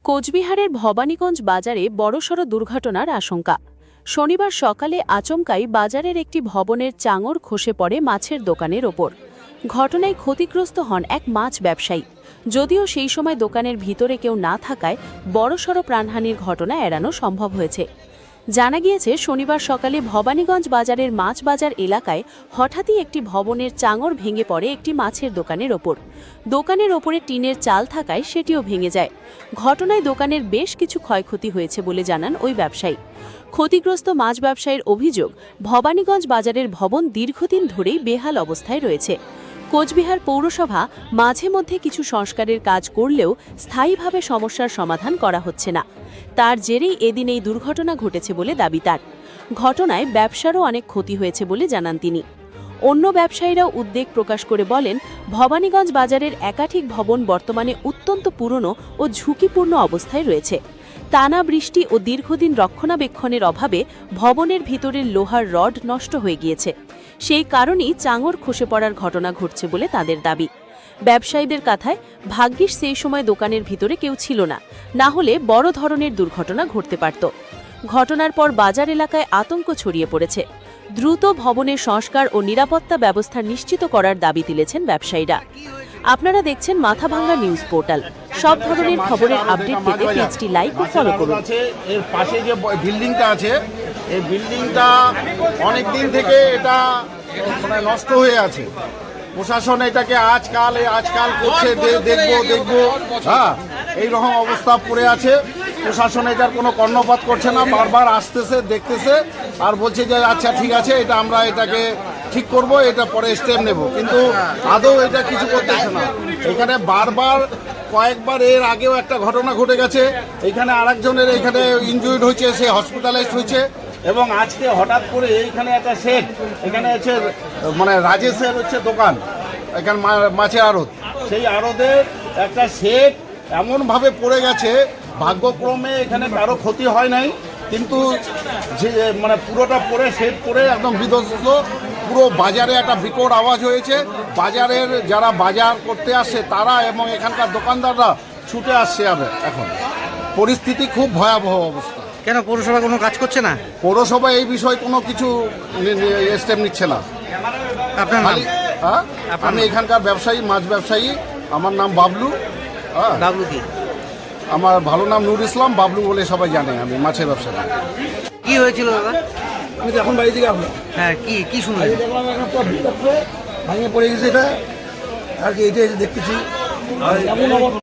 কোচবিহারের ভবানীগঞ্জ বাজারে বড়সড় দুর্ঘটনার আশঙ্কা। শনিবার সকালে আচমকাই বাজারের একটি ভবনের চাঙড় খসে পড়ে মাছের দোকানের ওপর। ঘটনায় ক্ষতিগ্রস্ত হন এক মাছ ব্যবসায়ী। যদিও সেই সময় দোকানের ভিতরে কেউ না থাকায় বড়সড় প্রাণহানির ঘটনা এড়ানো সম্ভব হয়েছে। জানা গিয়েছে, শনিবার সকালে ভবানীগঞ্জ বাজারের মাছ বাজার এলাকায় হঠাৎই একটি ভবনের চাঙড় ভেঙে পড়ে একটি মাছের দোকানের ওপর। দোকানের ওপরে টিনের চাল থাকায় সেটিও ভেঙে যায়। ঘটনায় দোকানের বেশ কিছু ক্ষয়ক্ষতি হয়েছে বলে জানান ওই ব্যবসায়ী। ক্ষতিগ্রস্ত মাছ ব্যবসায়ীর অভিযোগ, ভবানীগঞ্জ বাজারের ভবন দীর্ঘদিন ধরেই বেহাল অবস্থায় রয়েছে। কোচবিহার পৌরসভা মাঝে মধ্যে কিছু সংস্কারের কাজ করলেও স্থায়ীভাবে সমস্যার সমাধান করা হচ্ছে না। তার জেরেই এদিন এই দুর্ঘটনা ঘটেছে বলে দাবি তার। ঘটনায় ব্যবসারও অনেক ক্ষতি হয়েছে বলে জানান তিনি। অন্য ব্যবসায়ীরাও উদ্বেগ প্রকাশ করে বলেন, ভবানীগঞ্জ বাজারের একাধিক ভবন বর্তমানে অত্যন্ত পুরনো ও ঝুঁকিপূর্ণ অবস্থায় রয়েছে। টানা বৃষ্টি ও দীর্ঘদিন রক্ষণাবেক্ষণের অভাবে ভবনের ভিতরের লোহার রড নষ্ট হয়ে গিয়েছে। সেই কারণেই চাঙড় খসে পড়ার ঘটনা ঘটছে বলে তাদের দাবি। ব্যবসায়ীদের কথায়, ভাগ্যিস সেই সময় দোকানের ভিতরে কেউ ছিল না, না হলে বড় ধরনের দুর্ঘটনা ঘটতে পারত। ঘটনার পর বাজার এলাকায় আতঙ্ক ছড়িয়ে পড়েছে। দ্রুত ভবনের সংস্কার ও নিরাপত্তা ব্যবস্থা নিশ্চিত করার দাবি তুলেছেন ব্যবসায়ীরা। আপনারা দেখছেন মাথাভাঙ্গা নিউজ পোর্টাল। সব ধরনের খবরের আপডেট পেতে পেজটি লাইক ও ফলো করুন। এর পাশে যে বিল্ডিংটা আছে, এই বিল্ডিংটা অনেক দিন থেকে এটা নষ্ট হয়ে আছে। প্রশাসন এটাকে আজকাল করছে, দেখবো হ্যাঁ, এইরকম অবস্থা পড়ে আছে। প্রশাসন এটার কোনো কর্ণপাত করছে না, বারবার আসতেছে, দেখতেছে আর বলছে যে আচ্ছা ঠিক আছে, এটা আমরা এটাকে ঠিক করব, এটা পরে স্টেপ নেব, কিন্তু আদৌ এটা কিছু করতেছে না। এখানে বারবার কয়েকবার এর আগেও একটা ঘটনা ঘটে গেছে, এখানে আরেকজনের এখানে ইনজুরিড হয়েছে, সে হসপিটালাইজড হয়েছে। এবং আজকে হঠাৎ করে এইখানে একটা শেড, এখানে হচ্ছে রাজেশের হচ্ছে দোকান, এখানে মাছের আড়ত, সেই আড়তের একটা শেড এমনভাবে পড়ে গেছে, ভাগ্যক্রমে এখানে কারো ক্ষতি হয় নাই, কিন্তু যে পুরোটা পড়ে শেড পড়ে একদম বিধ্বস্ত। পুরো বাজারে একটা বিকট আওয়াজ হয়েছে। বাজারের যারা বাজার করতে আসছে তারা এবং এখানকার দোকানদাররা ছুটে আসছে। এখন পরিস্থিতি খুব ভয়াবহ অবস্থা। কেন পৌরসভা কোনো কাজ করছে না? পৌরসভা এই বিষয়ে কোনো কিছু স্টেপ নিচ্ছে না। আপনার নাম? আমি এখানকার ব্যবসায়ী, মাছ ব্যবসায়ী। আমার নাম বাবলু। বাবলু কি? আমার ভালো নাম নূর ইসলাম, বাবলু বলে সবাই জানে। আমি মাছের ব্যবসায়ী। কি হয়েছিল দাদা? আমি তো এখন বাড়ি থেকে আসলাম। হ্যাঁ, কি শুনলেন? দেখলাম এখন ভাঙে পড়ে গেছে এটা, আর কি এটা দেখতেছি।